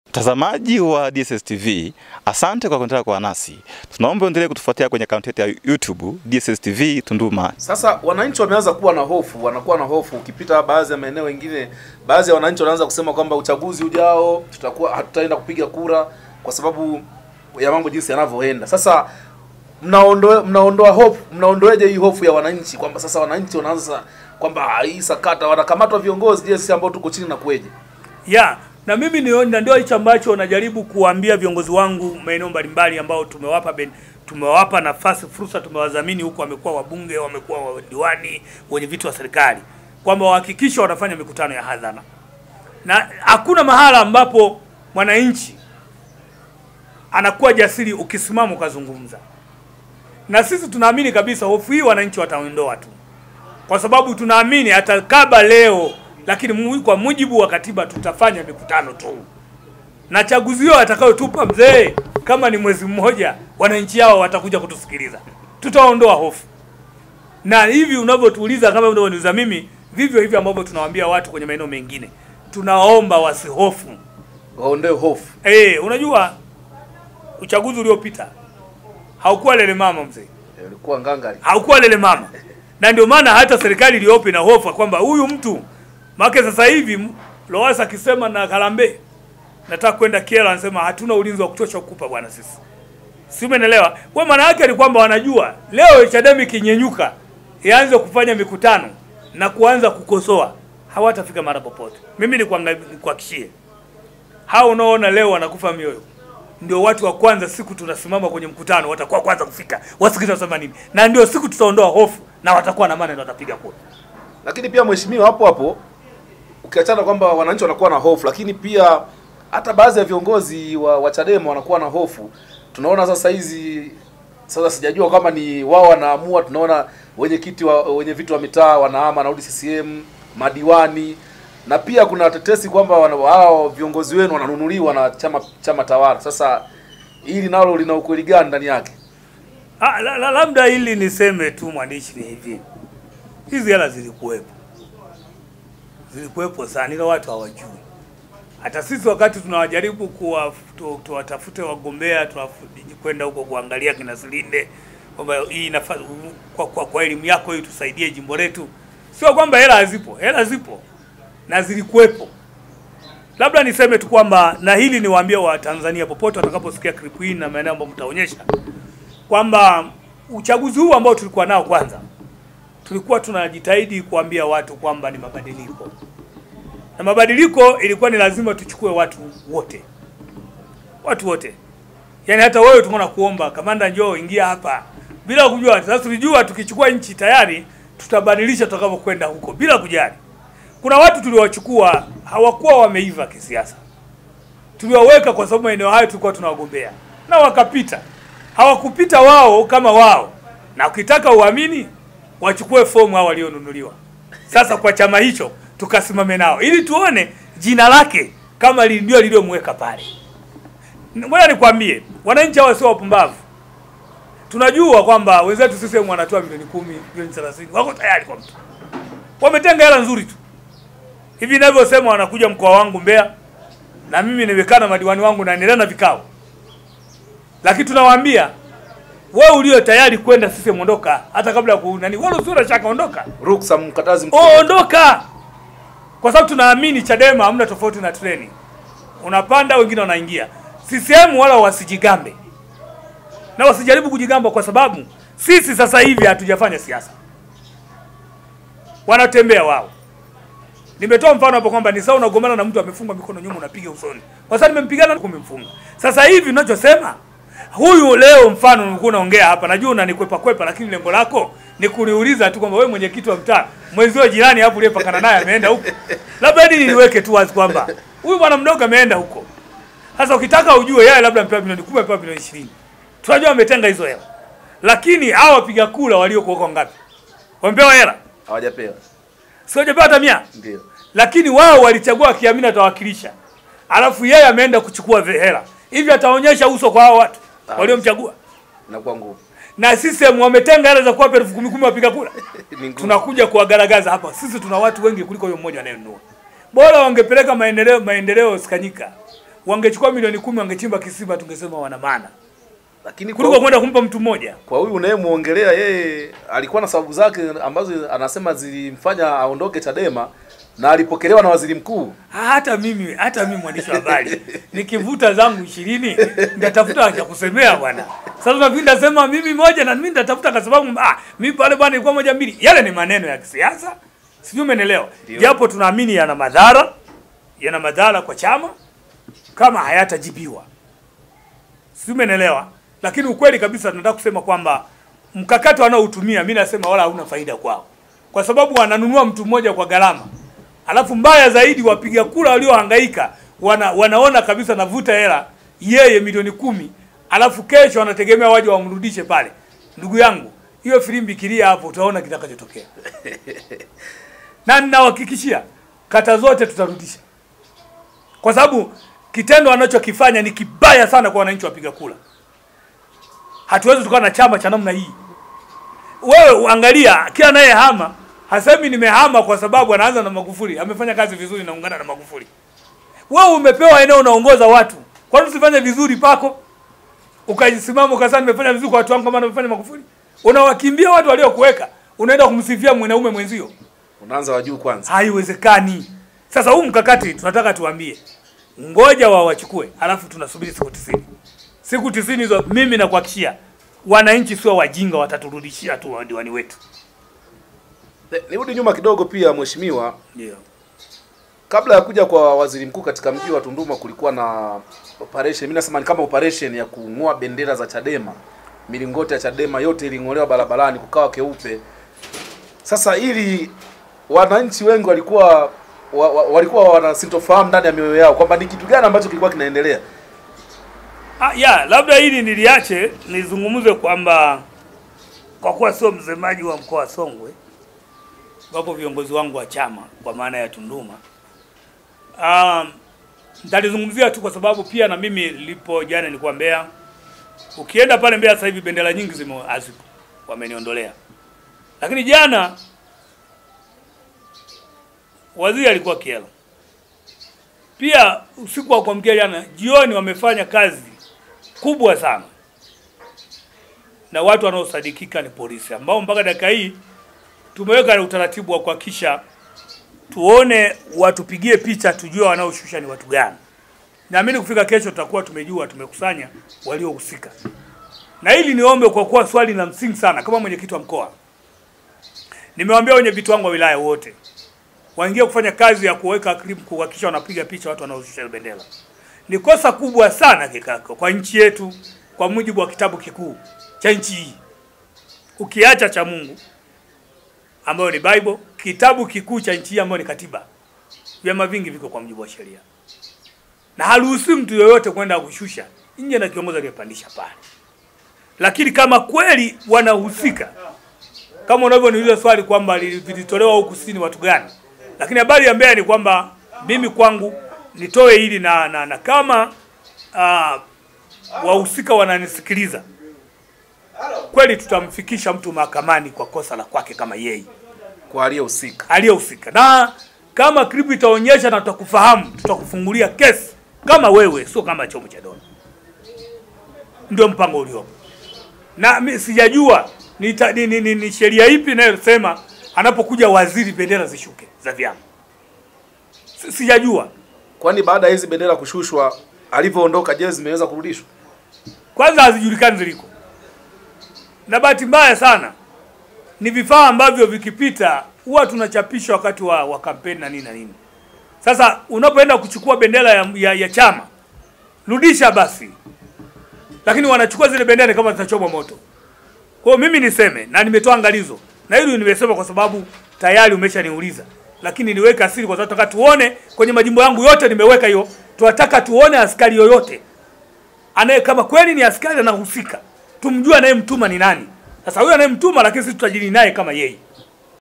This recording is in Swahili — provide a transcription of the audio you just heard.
Mtazamaji wa DSS TV, asante kwa kuendelea kwa nasi. Tunaomba uendelee kutufuatia kwenye akaunti yetu ya YouTube DSS TV Tunduma. Sasa wananchi wameanza kuwa na hofu, wanakuwa na hofu. Ukipita baadhi ya maeneo mengine, baadhi ya wananchi wanaanza kusema kwamba uchaguzi ujao hatutaenda kupiga kura kwa sababu ya mambo jinsi yanavyoenda. Sasa mnaondoa hofu, mnaondoeje hii hofu ya wananchi kwamba sasa wananchi wanaanza kwamba hii sakata wanakamatwa viongozi jinsi ambao tuko chini na kueje? Na mimi ndio hicho ambacho najaribu kuambia viongozi wangu maeneo mbalimbali ambao tumewapa nafasi, fursa, tumewadhamini huko, wamekuwa wabunge, wamekuwa diwani, wenye vitu wa serikali, kwamba wahakikisha wanafanya mikutano ya hadhara. Na hakuna mahala ambapo mwananchi anakuwa jasiri ukisimama ukazungumza. Na sisi tunaamini kabisa hofu hii wananchi wataondoa tu. Kwa sababu tunaamini atakaba leo, lakini kwa mujibu wa katiba tutafanya mikutano tu. Na chaguzio atakayotupa mzee kama ni mwezi mmoja, wananchi hao watakuja kutusikiliza. Tutaondoa hofu. Na hivi unavyotuuliza kama unavyoniuliza mimi, vivyo hivi ambavyo tunawaambia watu kwenye maeneo mengine. Tunaomba wasihofu. Waondoe hofu. Unajua uchaguzi uliopita haukuwa lele mama mzee. Ulikuwa ngangari. Haukuwa lele mama. Na ndio maana hata serikali iliyopo ina hofu kwamba huyu mtu make sasa hivi Lowassa akisema na Kalambe nataka kwenda Kiela, anasema hatuna ulinzi wa kutosha kukupa bwana sisi. Si umeelewa? Kwa maana yake ni kwamba wanajua leo Chadema kinyenyuka ianze kufanya mikutano na kuanza kukosoa, hawatafika mara popote. Mimi ni kuhakikishie hao unaona leo wanakufa mioyo, ndio watu wa kwanza siku tunasimama kwenye mkutano watakuwa kwanza kufika, wasikiliza wasema nini, na ndio siku tutaondoa hofu na watakuwa na maana, ndio watapiga kura. Lakini pia mheshimiwa, hapo ukiachana kwamba wananchi wanakuwa na hofu, lakini pia hata baadhi ya viongozi wa Chadema wanakuwa na hofu. Tunaona sasa sijajua kama ni wao wanaamua, tunaona wenye vitu wa mitaa wanahama na CCM, madiwani, na pia kuna tetesi kwamba wao viongozi wenu wananunuliwa na chama tawala. Sasa hili nalo lina ukweli gani ndani yake? Labda hili niseme tu mwandishi, ni hivi. Hizi hela zilikuwepo sana, ila watu hawajui. Hata sisi wakati tunawajaribu tuwatafute wagombea, kwenda huko kuangalia kina Silinde kwamba hii nafasi kwa elimu yako hii tusaidie jimbo letu, sio kwamba hela hazipo. Hela zipo na zilikuwepo. Labda niseme tu kwamba, na hili niwaambie wa Tanzania popote watakaposikia clip hii na maeneo ambayo mtaonyesha, kwamba uchaguzi huu ambao tulikuwa nao, kwanza tulikuwa tunajitahidi kuambia watu kwamba ni mabadiliko. Na mabadiliko ilikuwa ni lazima tuchukue watu wote. Watu wote. Yaani hata wewe tumeona kuomba kamanda njoo ingia hapa bila kujua. Sasa tulijua tukichukua nchi tayari tutabadilisha tutakapokwenda huko bila kujali. Kuna watu tuliowachukua hawakuwa wameiva kisiasa. Tuliwaweka kwa sababu maeneo hayo tulikuwa tunawagombea. Na wakapita. Hawakupita wao kama wao. Na ukitaka uamini, wachukue fomu hao walionunuliwa. Sasa kwa chama hicho tukasimame nao ili tuone jina lake kama ndio lililomweka pale. Ngoja nikwambie, wananchi hawa sio wapumbavu. Tunajua kwamba wenzetu sisi wanatoa milioni 10, milioni 30, wako tayari kwa mtu. Wametenga hela nzuri tu. Hivi ninavyosema wanakuja mkoa wangu Mbeya, na mimi nimekana madiwani wangu na naendelea na vikao. Lakini tunawaambia wewe ulio tayari kwenda sisi muondoka, hata kabla ya wewe usura shaka ondoka. Ruksa mkatazi mkuu. Ondoka. Kwa sababu tunaamini Chadema hamna tofauti na treni. Unapanda wengine wanaingia. CCM wala wasijigambe. Na wasijaribu kujigamba kwa sababu sisi sasa hivi hatujafanya siasa. Wanatembea wao. Nimetoa mfano hapo kwamba ni sawa unagombana na mtu amefunga mikono nyuma unapiga usoni. Kwa sababu nimempigana na kumemfunga. Sasa hivi ninachosema, huyu leo mfano nilikuwa naongea hapa, najua unanikwepa lakini lengo lako ni kuniuliza tu kwamba wewe mwenyekiti wa mtaa, mwenzio jirani hapo uliyepakana naye ameenda huko. Labda hadi niweke tu wazi kwamba huyu bwana mdogo ameenda huko. Sasa ukitaka ujue yeye labda mpewa milioni 10, mpewa milioni 20. Tunajua ametenga hizo hela. Lakini hao wapiga kula waliokuwa ngapi? Wamepewa hela? Hawajapewa. Sio hawajapewa hata 100? Ndio. Lakini wao walichagua kiamini atawakilisha. Alafu yeye ameenda kuchukua hela. Hivi ataonyesha uso kwa hao watu waliomchagua? Na kwa nguvu. Na sisi wametenga hela za kuwapa 10,000 wapiga kula. Tunakuja kuwagaragaza hapa. Sisi tuna watu wengi kuliko huyo mmoja anayenunua. Bora wangepeleka maendeleo Sikanyika. wangechukua milioni 10 wangechimba kisima, tungesema wana maana. Lakini kuliko kwenda kumpa mtu mmoja. Kwa huyu unayemuongelea yeye alikuwa na sababu zake ambazo anasema zilimfanya aondoke Chadema na alipokelewa na waziri mkuu. Hata mimi mwandishi wa habari nikivuta zangu 20 nitatafuta cha kusemea bwana. Sasa unapinda sema mimi moja na mimi nitatafuta kwa sababu mimi pale bwana ilikuwa moja mbili. Yale ni maneno ya kisiasa. Sijui umeelewa. Japo tunaamini yana madhara kwa chama kama hayatajibiwa. Sijui umeelewa. Lakini ukweli kabisa tunataka kusema kwamba mkakati wanaotumia mimi nasema wala hauna faida kwao. Kwa sababu wananunua mtu mmoja kwa gharama. Alafu mbaya zaidi wapiga kura waliohangaika wanaona kabisa navuta hela yeye milioni 10, alafu kesho wanategemea waje wamrudishe pale. Ndugu yangu, hiyo filimbi kilia hapo utaona kitakachotokea. Na ninahakikishia kata zote tutarudisha. Kwa sababu kitendo anachokifanya ni kibaya sana kwa wananchi wapiga kura. Hatuwezi tukawa na chama cha namna hii. Wewe uangalia kila naye hama, hasemi nimehama kwa sababu anaanza na Magufuli. Amefanya kazi vizuri na ungana na Magufuli. Wewe umepewa eneo unaongoza watu. Kwa nini usifanye vizuri pako? Ukajisimama ukasema nimefanya vizuri kwa watu wangu kama anafanya Magufuli. Unawakimbia watu waliokuweka. Unaenda kumsifia mwanaume mwenzio. Unaanza wa juu kwanza. Haiwezekani. Sasa huu mkakati tunataka tuambie. Ngoja wachukue, alafu tunasubiri siku 90. Siku 90 hizo mimi nakuhakikishia wananchi sio wajinga, wataturudishia tu diwani wetu. Nirudi nyuma kidogo pia mheshimiwa. Ndio. Kabla ya kuja kwa waziri mkuu katika mji wa Tunduma kulikuwa na operation, mimi nasema ni kama operation ya kung'oa bendera za Chadema. Milingoti ya Chadema yote iling'olewa barabarani kukawa keupe. Sasa ili wananchi wengi walikuwa wanasintofahamu ndani ya mioyo yao kwamba ni kitu gani ambacho kilikuwa kinaendelea. Labda hili niliache nizungumze kwamba kwa kuwa sio msemaji wa mkoa wa Songwe, wapo viongozi wangu wa chama kwa maana ya Tunduma. Nitalizungumzia tu kwa sababu pia na mimi nilipo jana nilikuwa Mbeya. Ukienda pale Mbeya sasa hivi bendera nyingi zimeazipo, wameniondolea. Lakini jana waziri alikuwa Kielo. Pia usiku wa kuamkia jana jioni wamefanya kazi kubwa sana na watu wanaosadikika ni polisi, ambao mpaka dakika hii tumeweka utaratibu wa kuhakikisha tuone watupigie picha tujue wanaoshusha ni watu gani. Naamini kufika kesho tutakuwa tumejua, tumekusanya waliohusika. Na hili niombe kwa kuwa swali la msingi sana kama mwenyekiti wa mkoa. Nimewaambia wenye vitu wangu wa wilaya wote waingie kufanya kazi ya kuweka clip kuhakikisha wanapiga picha watu wanaoshusha bendera. Ni kosa kubwa sana kikako kwa nchi yetu kwa mujibu wa kitabu kikuu cha nchi hii. Ukiacha cha Mungu ambayo ni Bible, kitabu kikuu cha nchi hii ambayo ni katiba. Vyama vingi viko kwa mujibu wa sheria. Na haruhusi mtu yoyote kwenda kushusha nje na kiongozi aliyepandisha pale. Lakini kama kweli wanahusika, kama unavyoniuliza swali kwamba lilitolewa huku kusini watu gani, lakini habari ya Mbeya ni kwamba mimi kwangu nitoe hili na kama wahusika wananisikiliza, kweli tutamfikisha mtu mahakamani kwa kosa la kwake kama yeye, kwa aliyehusika. Aliyehusika. Na kama clip itaonyesha na tutakufahamu, tutakufungulia kesi kama wewe, sio kama chombo cha dola. Ndio mpango uliopo. Na sijajua ni sheria ipi inayosema anapokuja waziri bendera zishuke za vyama. Sijajua. Kwani baada ya hizi bendera kushushwa alivyoondoka je zimeweza kurudishwa? Kwanza hazijulikani ziliko. Na bahati mbaya sana ni vifaa ambavyo vikipita huwa tunachapishwa wakati wa kampeni na nini na nini. Sasa unapoenda kuchukua bendera ya chama, rudisha basi. Lakini wanachukua zile bendera kama zitachomwa moto. Kwa mimi niseme na nimetoa angalizo. Na hilo nimesema kwa sababu tayari umeshaniuliza. Lakini niweka siri kwa sababu tunataka tuone kwenye majimbo yangu yote nimeweka hiyo. Tunataka tuone askari yoyote anaye kama kweli ni askari anahusika. Tumjue anayemtuma ni nani. Sasa huyo anayemtuma lakini sisi tutajili naye kama yeye.